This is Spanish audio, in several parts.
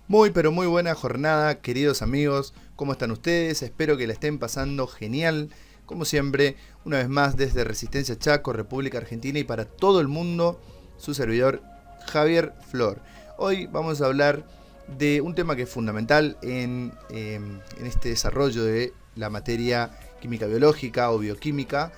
Muy pero muy buena jornada, queridos amigos. ¿Cómo están ustedes? Espero que la estén pasando genial. Como siempre, una vez más desde Resistencia Chaco, República Argentina y para todo el mundo, su servidor Javier Flor. Hoy vamos a hablar de un tema que es fundamental en este desarrollo de la materia química biológica o bioquímica,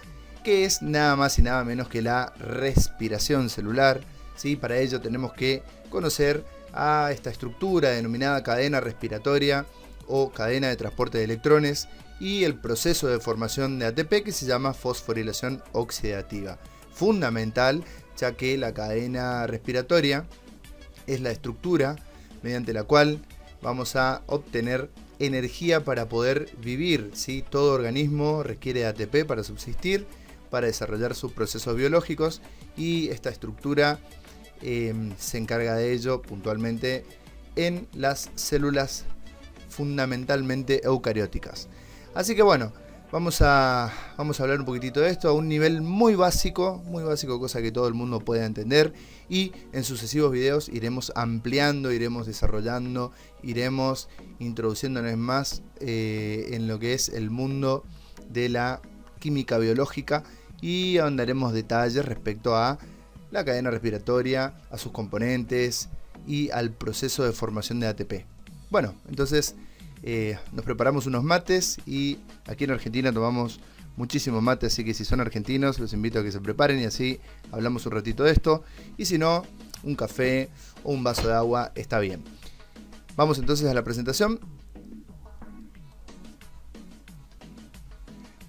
que es nada más y nada menos que la respiración celular. ¿Sí? Para ello tenemos que conocer a esta estructura denominada cadena respiratoria o cadena de transporte de electrones y el proceso de formación de ATP que se llama fosforilación oxidativa. Fundamental, ya que la cadena respiratoria es la estructura mediante la cual vamos a obtener energía para poder vivir, ¿sí? Todo organismo requiere de ATP para subsistir, para desarrollar sus procesos biológicos, y esta estructura se encarga de ello puntualmente en las células fundamentalmente eucarióticas. Así que bueno, vamos a hablar un poquitito de esto a un nivel muy básico, cosa que todo el mundo pueda entender, y en sucesivos videos iremos ampliando, iremos desarrollando, iremos introduciéndonos más en lo que es el mundo de la química biológica y ahondaremos detalles respecto a la cadena respiratoria, a sus componentes y al proceso de formación de ATP. Bueno, entonces nos preparamos unos mates y aquí en Argentina tomamos muchísimo mate, así que si son argentinos los invito a que se preparen y así hablamos un ratito de esto, y si no, un café o un vaso de agua está bien. Vamos entonces a la presentación.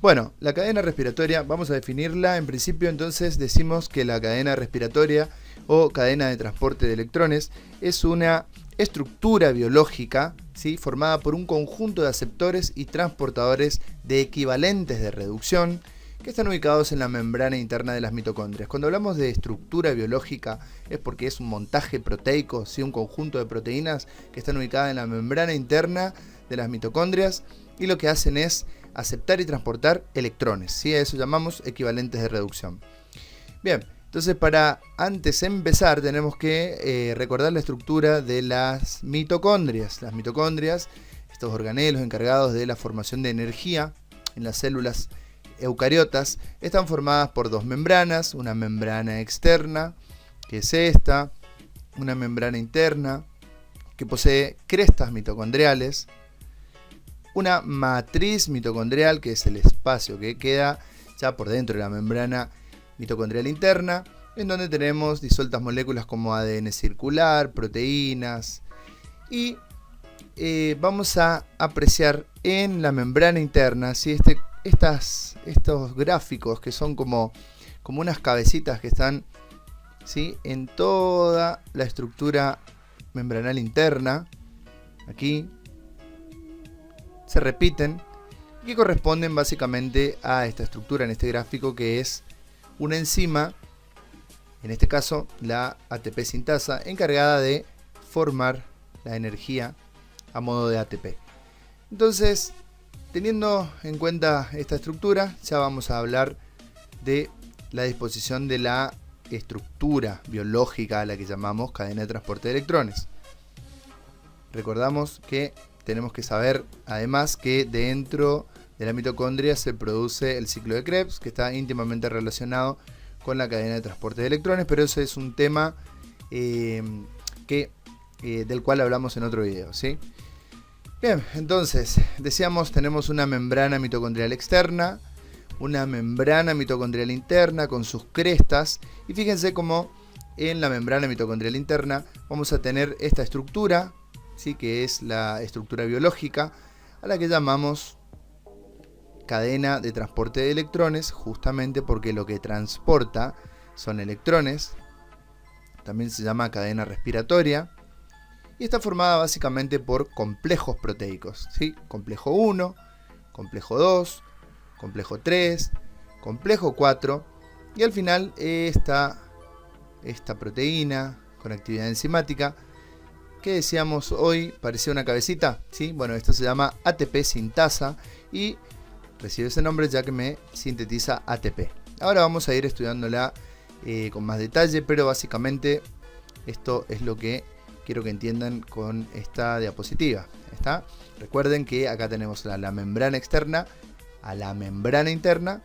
Bueno, la cadena respiratoria, vamos a definirla. En principio, entonces, decimos que la cadena respiratoria o cadena de transporte de electrones es una estructura biológica, ¿sí? Formada por un conjunto de aceptores y transportadores de equivalentes de reducción que están ubicados en la membrana interna de las mitocondrias. Cuando hablamos de estructura biológica es porque es un montaje proteico, ¿sí? Un conjunto de proteínas que están ubicadas en la membrana interna de las mitocondrias y lo que hacen es aceptar y transportar electrones, ¿sí? A eso llamamos equivalentes de reducción. Bien, entonces para antes empezar tenemos que recordar la estructura de las mitocondrias. Las mitocondrias, estos organelos encargados de la formación de energía en las células eucariotas, están formadas por dos membranas, una membrana externa, que es esta, una membrana interna, que posee crestas mitocondriales, una matriz mitocondrial, que es el espacio que queda ya por dentro de la membrana mitocondrial interna, en donde tenemos disueltas moléculas como ADN circular, proteínas, y vamos a apreciar en la membrana interna, ¿sí? Estos gráficos que son como unas cabecitas que están, ¿sí? En toda la estructura membranal interna, aquí se repiten y corresponden básicamente a esta estructura en este gráfico, que es una enzima, en este caso la ATP sintasa, encargada de formar la energía a modo de ATP. Entonces, teniendo en cuenta esta estructura, ya vamos a hablar de la disposición de la estructura biológica a la que llamamos cadena de transporte de electrones. Recordamos que tenemos que saber además que dentro de la mitocondria se produce el ciclo de Krebs, que está íntimamente relacionado con la cadena de transporte de electrones, pero ese es un tema del cual hablamos en otro video, ¿sí? Bien, entonces, decíamos, tenemos una membrana mitocondrial externa, una membrana mitocondrial interna con sus crestas, y fíjense cómo en la membrana mitocondrial interna vamos a tener esta estructura, ¿sí? Que es la estructura biológica a la que llamamos cadena de transporte de electrones, justamente porque lo que transporta son electrones. También se llama cadena respiratoria y está formada básicamente por complejos proteicos, ¿sí? Complejo 1, complejo 2, complejo 3, complejo 4 y al final esta proteína con actividad enzimática que decíamos hoy parecía una cabecita, ¿sí? Bueno, esto se llama ATP sintasa y recibe ese nombre ya que me sintetiza ATP. Ahora vamos a ir estudiándola con más detalle, pero básicamente esto es lo que quiero que entiendan con esta diapositiva. ¿Está? Recuerden que acá tenemos la membrana externa a la membrana interna.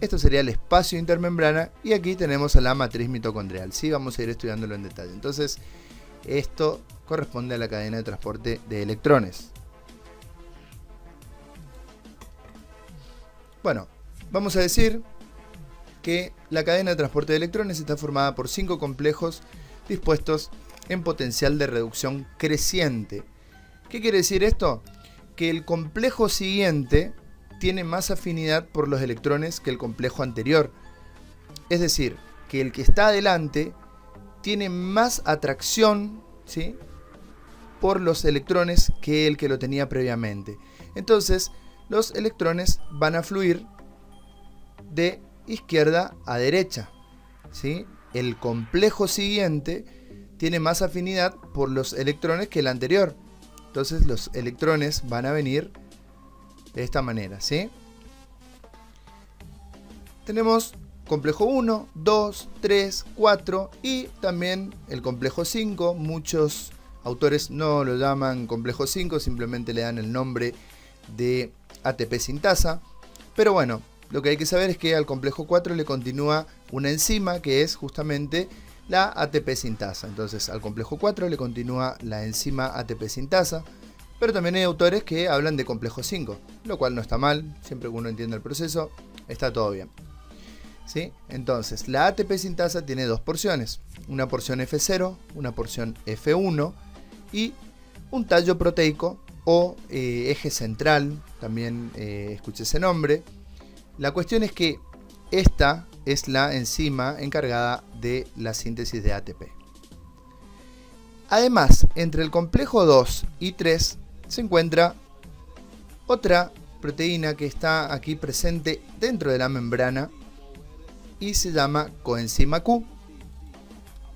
Esto sería el espacio intermembrana y aquí tenemos a la matriz mitocondrial. Sí, vamos a ir estudiándolo en detalle. Entonces, esto corresponde a la cadena de transporte de electrones. Bueno, vamos a decir que la cadena de transporte de electrones está formada por 5 complejos dispuestos en potencial de reducción creciente. ¿Qué quiere decir esto? Que el complejo siguiente tiene más afinidad por los electrones que el complejo anterior. Es decir, que el que está adelante tiene más atracción, ¿sí?, por los electrones que el que lo tenía previamente. Entonces, los electrones van a fluir de izquierda a derecha, ¿sí? El complejo siguiente tiene más afinidad por los electrones que el anterior. Entonces, los electrones van a venir de esta manera, ¿sí? Tenemos complejo 1, 2, 3, 4 y también el complejo 5. Muchos autores no lo llaman complejo 5, simplemente le dan el nombre de ATP sintasa. Pero bueno, lo que hay que saber es que al complejo 4 le continúa una enzima que es justamente la ATP sintasa. Entonces al complejo 4 le continúa la enzima ATP sintasa. Pero también hay autores que hablan de complejo 5, lo cual no está mal, siempre que uno entienda el proceso, está todo bien. ¿Sí? Entonces, la ATP sintasa tiene dos porciones, una porción F0, una porción F1 y un tallo proteico o eje central, también escuché ese nombre. La cuestión es que esta es la enzima encargada de la síntesis de ATP. Además, entre el complejo 2 y 3 se encuentra otra proteína que está aquí presente dentro de la membrana y se llama coenzima Q.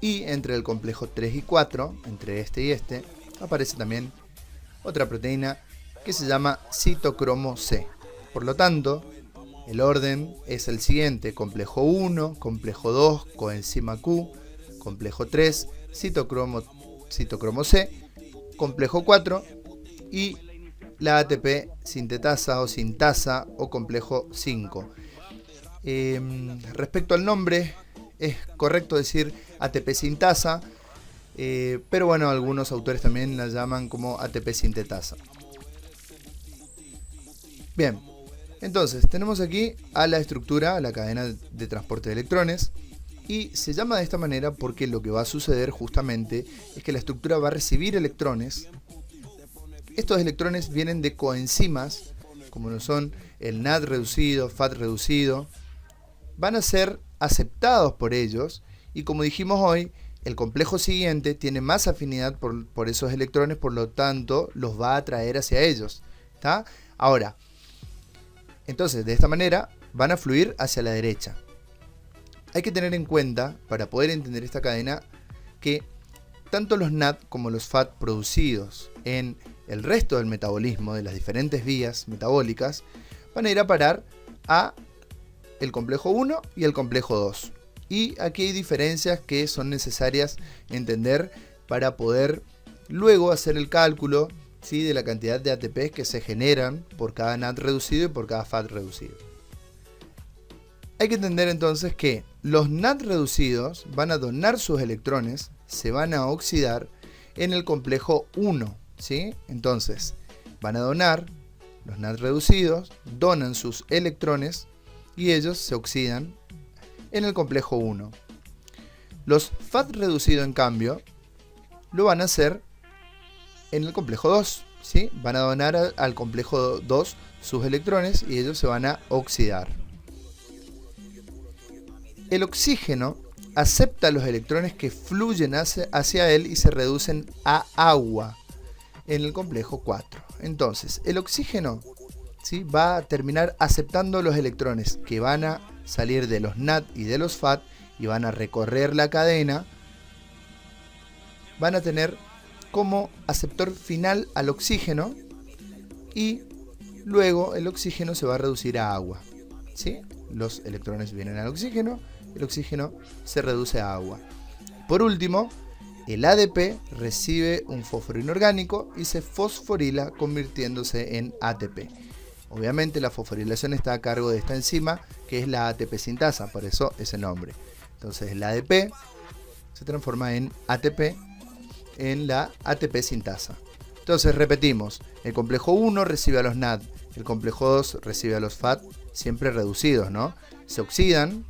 Y entre el complejo 3 y 4, entre este y este, aparece también otra proteína que se llama citocromo C. Por lo tanto, el orden es el siguiente: complejo 1, complejo 2, coenzima Q, complejo 3, citocromo C, complejo 4 y la ATP sintetasa o sintasa o complejo 5. Respecto al nombre, es correcto decir ATP sintasa, pero bueno, algunos autores también la llaman como ATP sintetasa. Bien, entonces tenemos aquí a la estructura, a la cadena de transporte de electrones, y se llama de esta manera porque lo que va a suceder justamente es que la estructura va a recibir electrones. Estos electrones vienen de coenzimas, como lo son el NAD reducido, FAT reducido. Van a ser aceptados por ellos y, como dijimos hoy, el complejo siguiente tiene más afinidad por esos electrones, por lo tanto los va a atraer hacia ellos. ¿Está? Ahora, entonces de esta manera van a fluir hacia la derecha. Hay que tener en cuenta, para poder entender esta cadena, que tanto los NAD como los FAT producidos en el resto del metabolismo de las diferentes vías metabólicas van a ir a parar a el complejo 1 y el complejo 2. Y aquí hay diferencias que son necesarias entender para poder luego hacer el cálculo, ¿sí?, de la cantidad de ATP que se generan por cada NAD reducido y por cada FAT reducido. Hay que entender entonces que los NAD reducidos van a donar sus electrones, se van a oxidar en el complejo 1, ¿sí? Entonces, van a donar, los NAD reducidos donan sus electrones y ellos se oxidan en el complejo 1. Los FAT reducidos, en cambio, lo van a hacer en el complejo 2, ¿sí? Van a donar al complejo 2 sus electrones y ellos se van a oxidar. El oxígeno acepta los electrones que fluyen hacia él y se reducen a agua en el complejo 4. Entonces, el oxígeno, ¿sí?, va a terminar aceptando los electrones que van a salir de los NAD y de los FAT y van a recorrer la cadena. Van a tener como aceptor final al oxígeno y luego el oxígeno se va a reducir a agua, ¿sí? Los electrones vienen al oxígeno, el oxígeno se reduce a agua. Por último, el ADP recibe un fósforo inorgánico y se fosforila convirtiéndose en ATP. Obviamente la fosforilación está a cargo de esta enzima que es la ATP sintasa, por eso ese nombre. Entonces el ADP se transforma en ATP en la ATP sintasa. Entonces repetimos, el complejo 1 recibe a los NAD, el complejo 2 recibe a los FAD, siempre reducidos, ¿no? Se oxidan.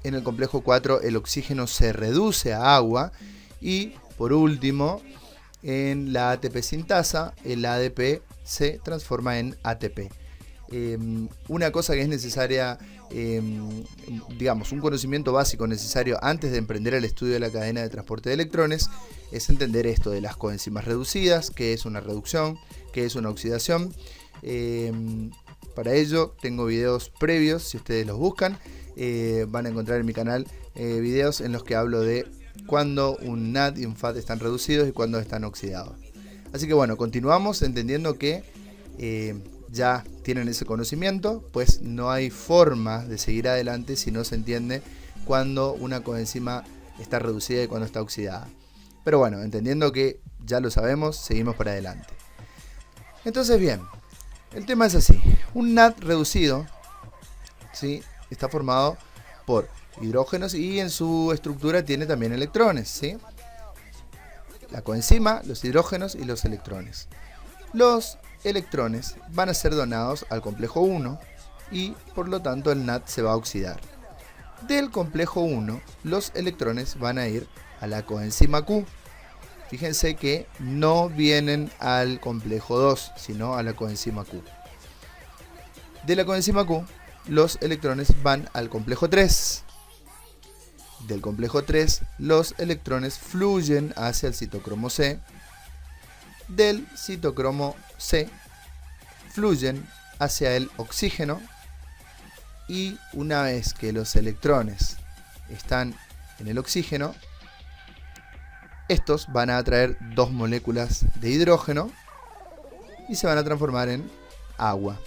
En el complejo 4 el oxígeno se reduce a agua. Y por último, en la ATP sintasa, el ADP se transforma en ATP. Una cosa que es necesaria, digamos, un conocimiento básico necesario antes de emprender el estudio de la cadena de transporte de electrones, es entender esto de las coenzimas reducidas, qué es una reducción, qué es una oxidación. Para ello tengo videos previos, si ustedes los buscan, van a encontrar en mi canal videos en los que hablo de cuando un NAD y un FAD están reducidos y cuando están oxidados. Así que bueno, continuamos entendiendo que ya tienen ese conocimiento, pues no hay forma de seguir adelante si no se entiende cuando una coenzima está reducida y cuando está oxidada. Pero bueno, entendiendo que ya lo sabemos, seguimos para adelante. Entonces bien, el tema es así. Un NAD reducido, ¿sí?, está formado por hidrógenos y en su estructura tiene también electrones, ¿sí? La coenzima, los hidrógenos y los electrones. Los electrones van a ser donados al complejo 1 y por lo tanto el NAD se va a oxidar. Del complejo 1 los electrones van a ir a la coenzima Q. Fíjense que no vienen al complejo 2, sino a la coenzima Q. De la coenzima Q los electrones van al complejo 3. Del complejo 3 los electrones fluyen hacia el citocromo C. Del citocromo C fluyen hacia el oxígeno y una vez que los electrones están en el oxígeno, estos van a atraer dos moléculas de hidrógeno y se van a transformar en agua.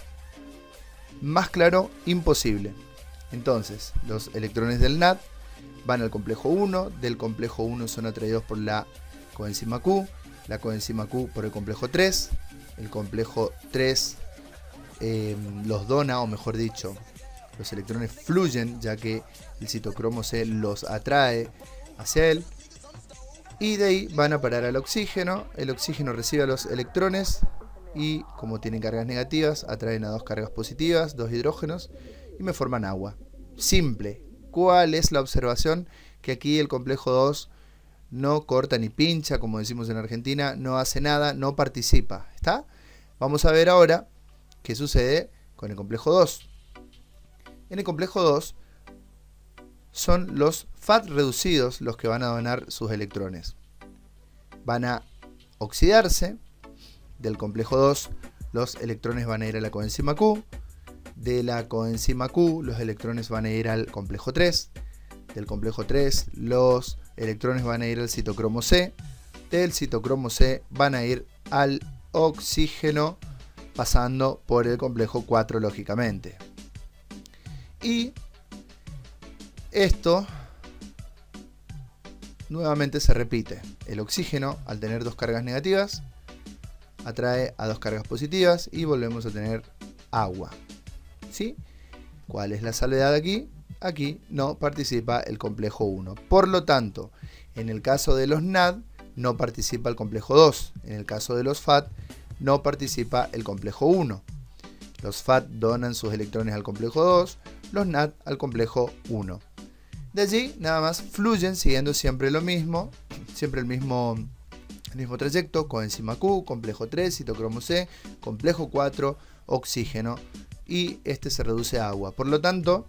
Más claro, imposible. Entonces, los electrones del NAD van al complejo 1, del complejo 1 son atraídos por la coenzima Q, la coenzima Q por el complejo 3, el complejo 3 los dona, o mejor dicho, los electrones fluyen ya que el citocromo C los atrae hacia él, y de ahí van a parar al oxígeno. El oxígeno recibe a los electrones y como tienen cargas negativas, atraen a dos cargas positivas, dos hidrógenos, y me forman agua. Simple. ¿Cuál es la observación? Que aquí el complejo 2 no corta ni pincha, como decimos en Argentina, no hace nada, no participa. ¿Está? Vamos a ver ahora qué sucede con el complejo 2. En el complejo 2 son los FAD reducidos los que van a donar sus electrones. Van a oxidarse. Del complejo 2 los electrones van a ir a la coenzima Q. De la coenzima Q los electrones van a ir al complejo 3. Del complejo 3 los electrones van a ir al citocromo C. Del citocromo C van a ir al oxígeno, pasando por el complejo 4 lógicamente. Y esto nuevamente se repite. El oxígeno, al tener dos cargas negativas, atrae a dos cargas positivas y volvemos a tener agua. ¿Sí? ¿Cuál es la salvedad aquí? Aquí no participa el complejo 1. Por lo tanto, en el caso de los NAD no participa el complejo 2. En el caso de los FAD no participa el complejo 1. Los FAD donan sus electrones al complejo 2, los NAD al complejo 1. De allí nada más fluyen siguiendo siempre lo mismo, siempre el mismo trayecto: coenzima Q, complejo 3, citocromo C, complejo 4, oxígeno, y este se reduce a agua. Por lo tanto,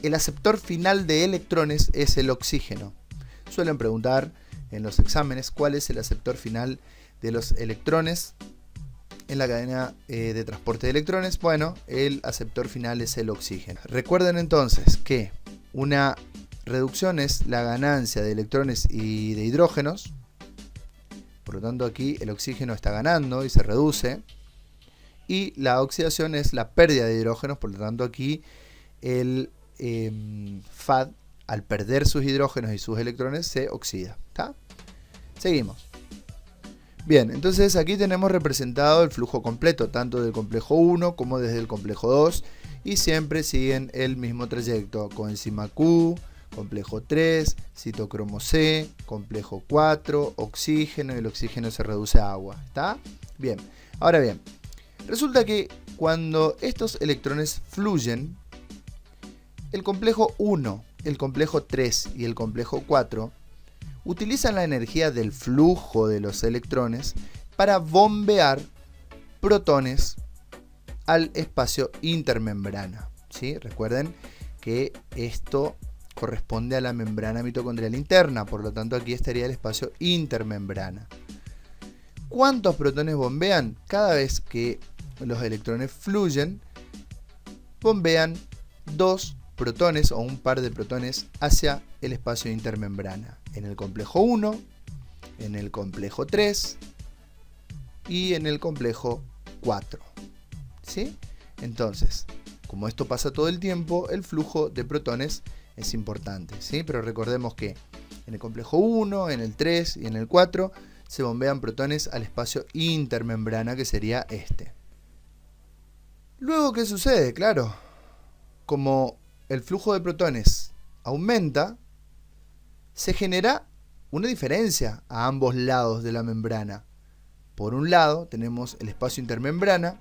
el aceptor final de electrones es el oxígeno. Suelen preguntar en los exámenes cuál es el aceptor final de los electrones en la cadena de transporte de electrones. Bueno, el aceptor final es el oxígeno. Recuerden entonces que una reducción es la ganancia de electrones y de hidrógenos. Por lo tanto, aquí el oxígeno está ganando y se reduce. Y la oxidación es la pérdida de hidrógenos. Por lo tanto, aquí el FAD al perder sus hidrógenos y sus electrones se oxida. ¿Está? Seguimos. Bien, entonces aquí tenemos representado el flujo completo, tanto del complejo 1 como desde el complejo 2, y siempre siguen el mismo trayecto: coenzima Q, complejo 3, citocromo C, complejo 4, oxígeno, y el oxígeno se reduce a agua. ¿Está? Bien, ahora bien, resulta que cuando estos electrones fluyen, el complejo 1, el complejo 3 y el complejo 4 utilizan la energía del flujo de los electrones para bombear protones al espacio intermembrana. ¿Sí? Recuerden que esto corresponde a la membrana mitocondrial interna, por lo tanto aquí estaría el espacio intermembrana. ¿Cuántos protones bombean? Cada vez que los electrones fluyen, bombean 2 protones o un par de protones hacia el espacio intermembrana, en el complejo 1, en el complejo 3 y en el complejo 4. ¿Sí? Entonces, como esto pasa todo el tiempo, el flujo de protones es importante, ¿sí? Pero recordemos que en el complejo 1, en el 3 y en el 4 se bombean protones al espacio intermembrana, que sería este. Luego, ¿qué sucede? Claro, como el flujo de protones aumenta, se genera una diferencia a ambos lados de la membrana. Por un lado tenemos el espacio intermembrana,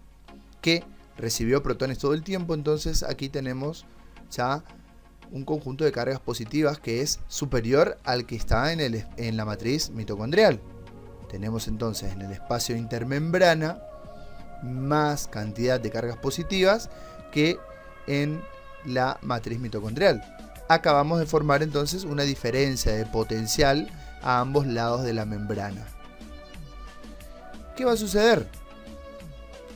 que recibió protones todo el tiempo, entonces aquí tenemos ya un conjunto de cargas positivas que es superior al que está en la matriz mitocondrial. Tenemos entonces en el espacio intermembrana más cantidad de cargas positivas que en la matriz mitocondrial. Acabamos de formar entonces una diferencia de potencial a ambos lados de la membrana. ¿Qué va a suceder?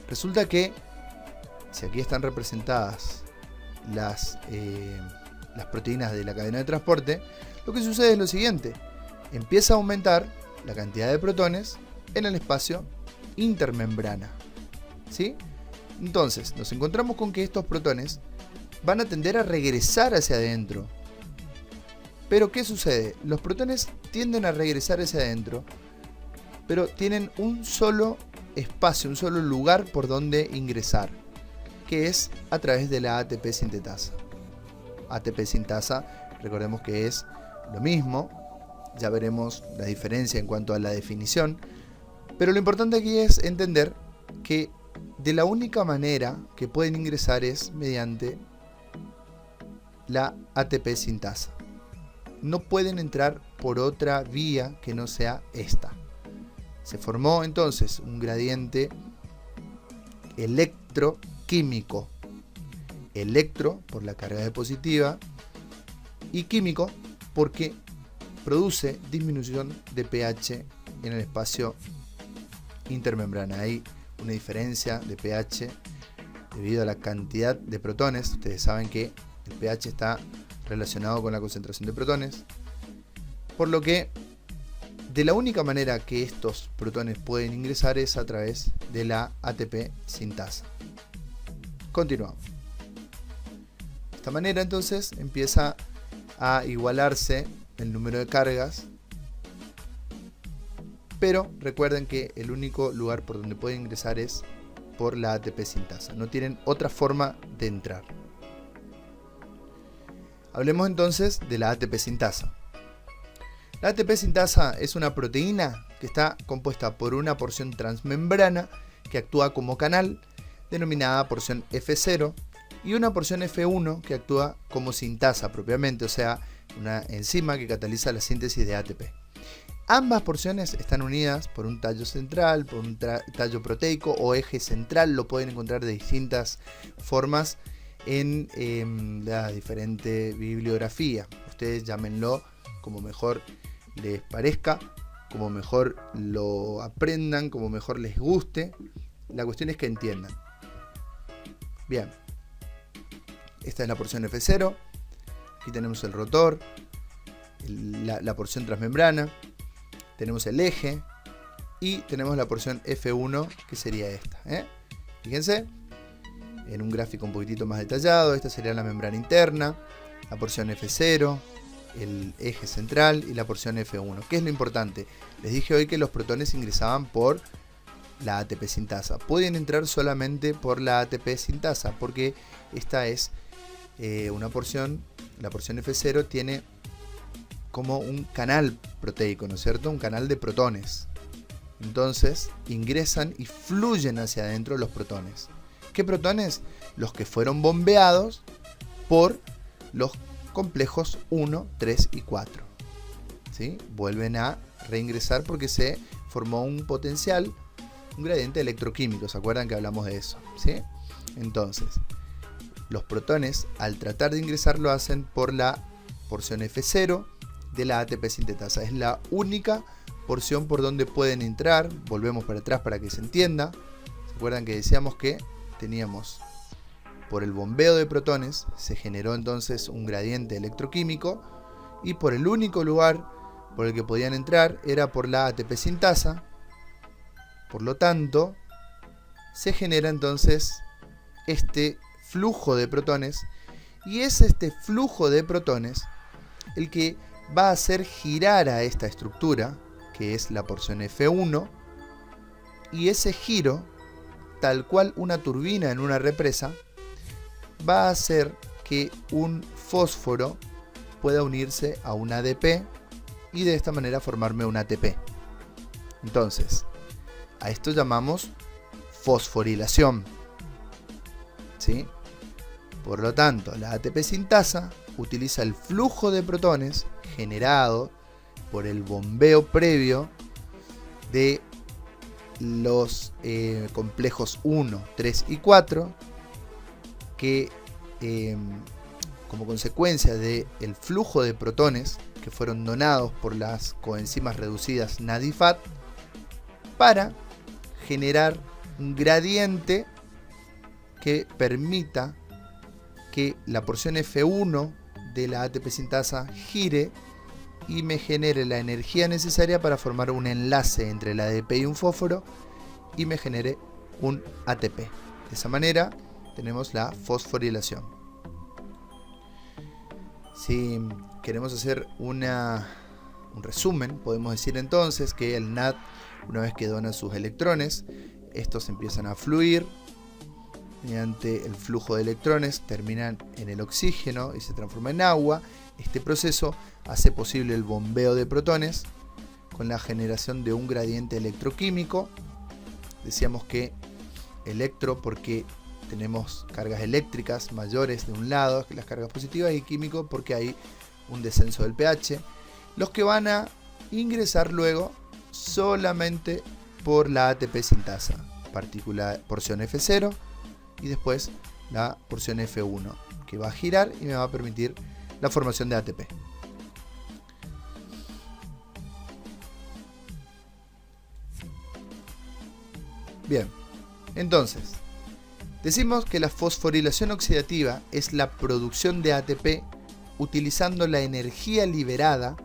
Resulta que si aquí están representadas las proteínas de la cadena de transporte, lo que sucede es lo siguiente: empieza a aumentar la cantidad de protones en el espacio intermembrana. ¿Sí? Entonces nos encontramos con que estos protones van a tender a regresar hacia adentro. Pero ¿qué sucede? Los protones tienden a regresar hacia adentro, pero tienen un solo espacio, un solo lugar por donde ingresar, que es a través de la ATP sintetasa. ATP sintasa, recordemos que es lo mismo, ya veremos la diferencia en cuanto a la definición, pero lo importante aquí es entender que de la única manera que pueden ingresar es mediante la ATP sintasa. No pueden entrar por otra vía que no sea esta. Se formó entonces un gradiente electroquímico. Electro por la carga positiva y químico porque produce disminución de pH en el espacio intermembrana. Hay una diferencia de pH debido a la cantidad de protones. Ustedes saben que el pH está relacionado con la concentración de protones, por lo que de la única manera que estos protones pueden ingresar es a través de la ATP sintasa. Continuamos. De esta manera entonces empieza a igualarse el número de cargas, pero recuerden que el único lugar por donde pueden ingresar es por la ATP sintasa. No tienen otra forma de entrar. Hablemos entonces de la ATP sintasa. La ATP sintasa es una proteína que está compuesta por una porción transmembrana que actúa como canal, denominada porción F0, y una porción F1 que actúa como sintasa propiamente, o sea, una enzima que cataliza la síntesis de ATP. Ambas porciones están unidas por un tallo central, por un tallo proteico o eje central. Lo pueden encontrar de distintas formas en la diferente bibliografía. Ustedes llámenlo como mejor les parezca, como mejor lo aprendan, como mejor les guste. La cuestión es que entiendan. Bien, esta es la porción F0. Aquí tenemos el rotor, la porción transmembrana, tenemos el eje y tenemos la porción F1, que sería esta. Fíjense, en un gráfico un poquitito más detallado, esta sería la membrana interna, la porción F0, el eje central y la porción F1. ¿Qué es lo importante? Les dije hoy que los protones ingresaban por la ATP sintasa. Pueden entrar solamente por la ATP sintasa porque esta es una porción, la porción F0 tiene como un canal proteico, ¿no es cierto? Un canal de protones. Entonces ingresan y fluyen hacia adentro los protones. ¿Qué protones? Los que fueron bombeados por los complejos 1, 3 y 4. ¿Sí? Vuelven a reingresar porque se formó un potencial, un gradiente electroquímico. ¿Se acuerdan que hablamos de eso? ¿Sí? Entonces, los protones al tratar de ingresar lo hacen por la porción F0 de la ATP sintetasa. Es la única porción por donde pueden entrar. Volvemos para atrás para que se entienda. ¿Se acuerdan que decíamos que teníamos por el bombeo de protones se generó entonces un gradiente electroquímico y por el único lugar por el que podían entrar era por la ATP sintasa? Por lo tanto, se genera entonces este flujo de protones y es este flujo de protones el que va a hacer girar a esta estructura, que es la porción F1, y ese giro, tal cual una turbina en una represa, va a hacer que un fósforo pueda unirse a un ADP y de esta manera formarme un ATP. Entonces, a esto llamamos fosforilación. ¿Sí? Por lo tanto, la ATP sintasa utiliza el flujo de protones generado por el bombeo previo de los complejos 1, 3 y 4 que como consecuencia del flujo de protones que fueron donados por las coenzimas reducidas NAD y FAT para generar un gradiente que permita que la porción F1 de la ATP sintasa gire y me genere la energía necesaria para formar un enlace entre el ADP y un fósforo y me genere un ATP. De esa manera tenemos la fosforilación. Si queremos hacer un resumen, podemos decir entonces que el NAD, una vez que dona sus electrones, estos empiezan a fluir mediante el flujo de electrones, terminan en el oxígeno y se transforma en agua. Este proceso hace posible el bombeo de protones con la generación de un gradiente electroquímico. Decíamos que electro porque tenemos cargas eléctricas mayores de un lado que las cargas positivas, y químico porque hay un descenso del pH, los que van a ingresar luego solamente por la ATP sintasa, porción F0 y después la porción F1, que va a girar y me va a permitir la formación de ATP. Bien, entonces decimos que la fosforilación oxidativa es la producción de ATP utilizando la energía liberada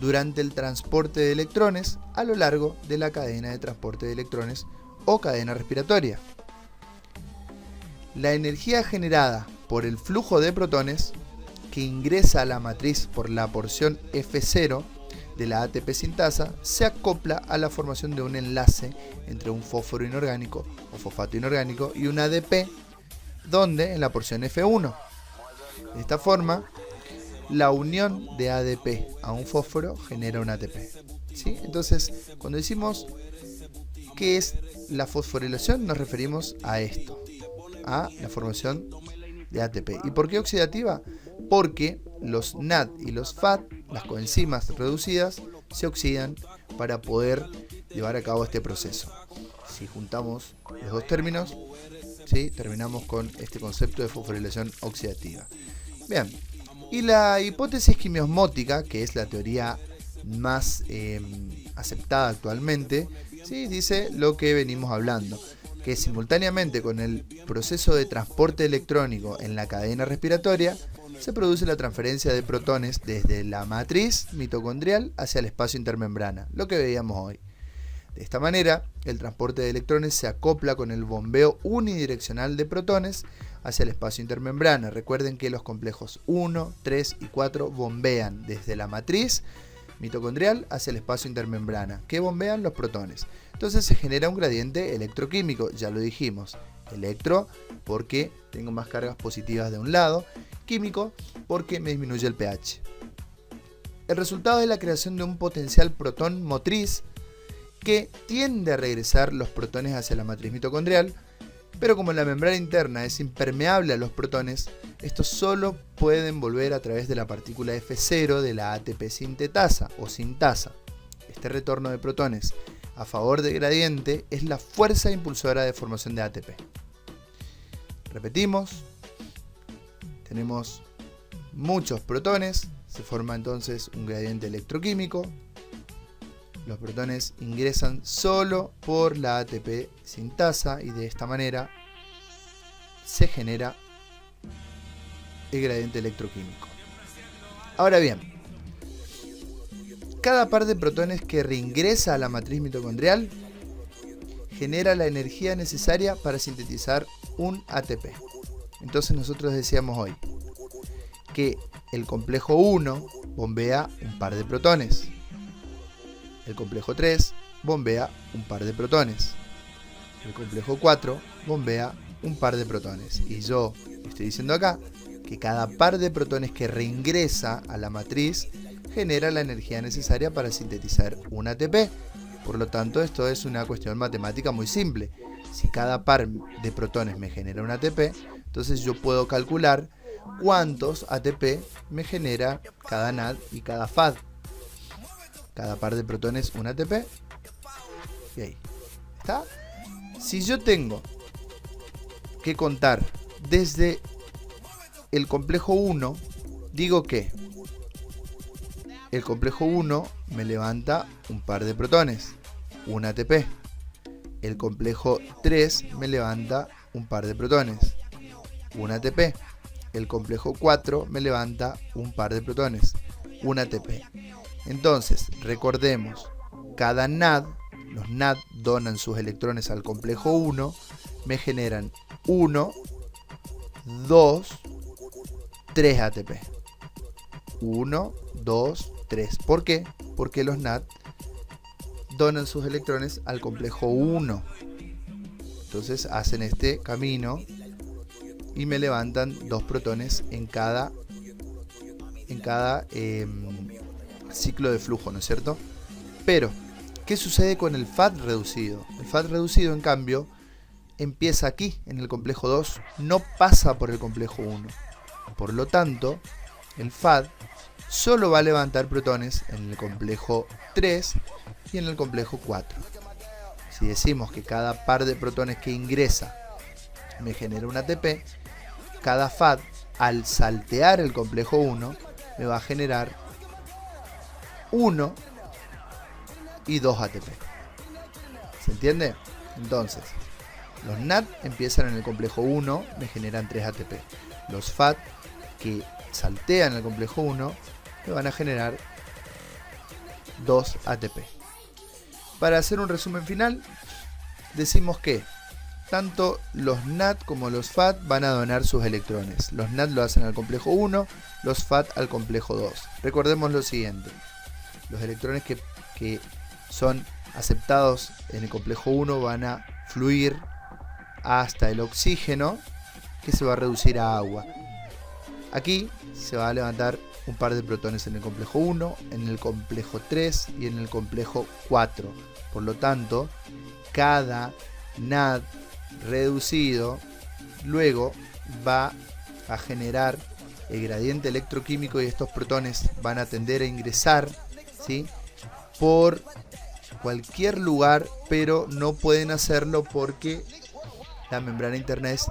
durante el transporte de electrones a lo largo de la cadena de transporte de electrones o cadena respiratoria. La energía generada por el flujo de protones que ingresa a la matriz por la porción F0 de la ATP sintasa se acopla a la formación de un enlace entre un fósforo inorgánico o fosfato inorgánico y un ADP, donde en la porción F1. De esta forma, la unión de ADP a un fósforo genera un ATP. ¿Sí? Entonces, cuando decimos qué es la fosforilación, nos referimos a esto, a la formación de ATP. ¿Y por qué oxidativa? Porque los NAD y los FAT, las coenzimas reducidas, se oxidan para poder llevar a cabo este proceso. Si juntamos los dos términos, ¿sí?, terminamos con este concepto de fosforilación oxidativa. Bien, y la hipótesis quimiosmótica, que es la teoría más aceptada actualmente, ¿sí?, dice lo que venimos hablando, que simultáneamente con el proceso de transporte electrónico en la cadena respiratoria, se produce la transferencia de protones desde la matriz mitocondrial hacia el espacio intermembrana, lo que veíamos hoy. De esta manera, el transporte de electrones se acopla con el bombeo unidireccional de protones hacia el espacio intermembrana. Recuerden que los complejos 1, 3 y 4 bombean desde la matriz mitocondrial hacia el espacio intermembrana, que bombean los protones. Entonces se genera un gradiente electroquímico, ya lo dijimos. Electro porque tengo más cargas positivas de un lado, químico porque me disminuye el pH. El resultado es la creación de un potencial protón motriz que tiende a regresar los protones hacia la matriz mitocondrial, pero como la membrana interna es impermeable a los protones, estos solo pueden volver a través de la partícula F0 de la ATP sintetasa o sintasa. Este retorno de protones a favor del gradiente es la fuerza impulsora de formación de ATP. Repetimos, tenemos muchos protones, se forma entonces un gradiente electroquímico. Los protones ingresan solo por la ATP sintasa y de esta manera se genera el gradiente electroquímico. Ahora bien, cada par de protones que reingresa a la matriz mitocondrial genera la energía necesaria para sintetizar un ATP. Entonces nosotros decíamos hoy que el complejo 1 bombea un par de protones. El complejo 3 bombea un par de protones. El complejo 4 bombea un par de protones. Y yo estoy diciendo acá que cada par de protones que reingresa a la matriz genera la energía necesaria para sintetizar un ATP. Por lo tanto, esto es una cuestión matemática muy simple. Si cada par de protones me genera un ATP, entonces yo puedo calcular cuántos ATP me genera cada NAD y cada FAD. Cada par de protones un ATP. Y ahí está. Si yo tengo que contar desde el complejo 1, digo que el complejo 1 me levanta un par de protones, un ATP. El complejo 3 me levanta un par de protones, un ATP. El complejo 4 me levanta un par de protones, un ATP. Entonces, recordemos, cada NAD, los NAD donan sus electrones al complejo 1, me generan 1, 2, 3 ATP. 1, 2, 3. ¿Por qué? Porque los NAD donan sus electrones al complejo 1. Entonces hacen este camino y me levantan 2 protones en cada ciclo de flujo, ¿no es cierto? Pero, ¿qué sucede con el FAD reducido? El FAD reducido, en cambio, empieza aquí, en el complejo 2, no pasa por el complejo 1. Por lo tanto, el FAD solo va a levantar protones en el complejo 3 y en el complejo 4. Si decimos que cada par de protones que ingresa me genera un ATP, cada FAD, al saltear el complejo 1, me va a generar 1 y 2 ATP. ¿Se entiende? Entonces, los NAD empiezan en el complejo 1, me generan 3 ATP. Los FAD que saltean el complejo 1 me van a generar 2 ATP. Para hacer un resumen final, decimos que tanto los NAD como los FAD van a donar sus electrones. Los NAD lo hacen al complejo 1, los FAD al complejo 2. Recordemos lo siguiente: los electrones que son aceptados en el complejo 1 van a fluir hasta el oxígeno, que se va a reducir a agua. Aquí se va a levantar un par de protones en el complejo 1, en el complejo 3 y en el complejo 4. Por lo tanto, cada NAD reducido luego va a generar el gradiente electroquímico y estos protones van a tender a ingresar, ¿sí?, por cualquier lugar, pero no pueden hacerlo porque la membrana interna es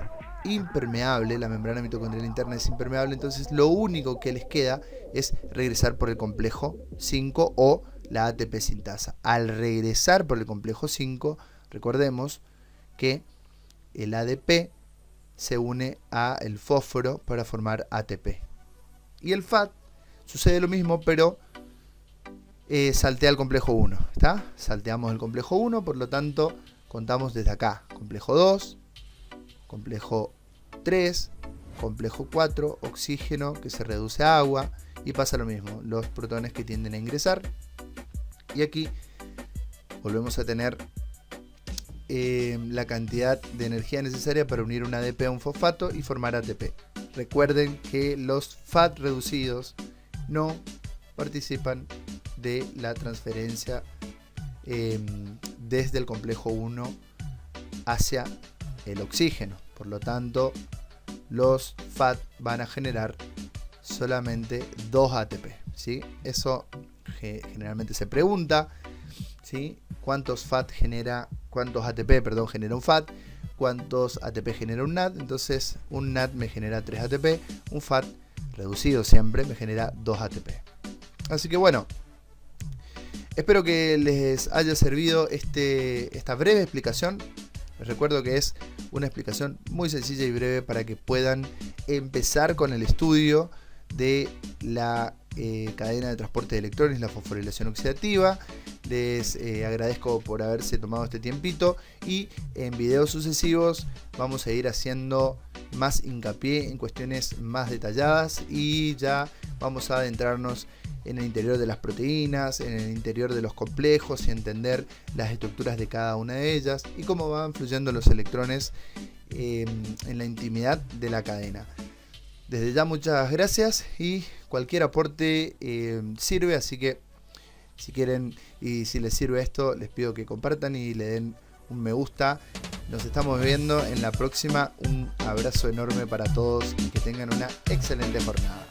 impermeable, la membrana mitocondrial interna es impermeable. Entonces lo único que les queda es regresar por el complejo 5 o la ATP sintasa. Al regresar por el complejo 5, recordemos que el ADP se une a el fósforo para formar ATP. Y el FAD sucede lo mismo, pero saltea el complejo 1, ¿está? Salteamos el complejo 1, por lo tanto contamos desde acá: complejo 2, complejo 3, complejo 4, oxígeno que se reduce a agua, y pasa lo mismo, los protones que tienden a ingresar, y aquí volvemos a tener la cantidad de energía necesaria para unir un ADP a un fosfato y formar ATP. Recuerden que los FAT reducidos no participan de la transferencia desde el complejo 1 hacia el oxígeno. Por lo tanto, los FAT van a generar solamente 2 ATP, ¿sí? Eso generalmente se pregunta, ¿sí? ¿Cuántos ATP genera un FAT? ¿Cuántos ATP genera un NAD? Entonces un NAD me genera 3 ATP, un FAT reducido siempre me genera 2 ATP. Así que bueno, espero que les haya servido esta breve explicación. Les recuerdo que es una explicación muy sencilla y breve para que puedan empezar con el estudio de la cadena de transporte de electrones, la fosforilación oxidativa. Les agradezco por haberse tomado este tiempito, y en videos sucesivos vamos a ir haciendo más hincapié en cuestiones más detalladas, y ya vamos a adentrarnos en el interior de las proteínas, en el interior de los complejos, y entender las estructuras de cada una de ellas y cómo van fluyendo los electrones en la intimidad de la cadena. Desde ya muchas gracias, y cualquier aporte sirve, así que si quieren y si les sirve esto, les pido que compartan y le den un me gusta. Nos estamos viendo en la próxima. Un abrazo enorme para todos y que tengan una excelente jornada.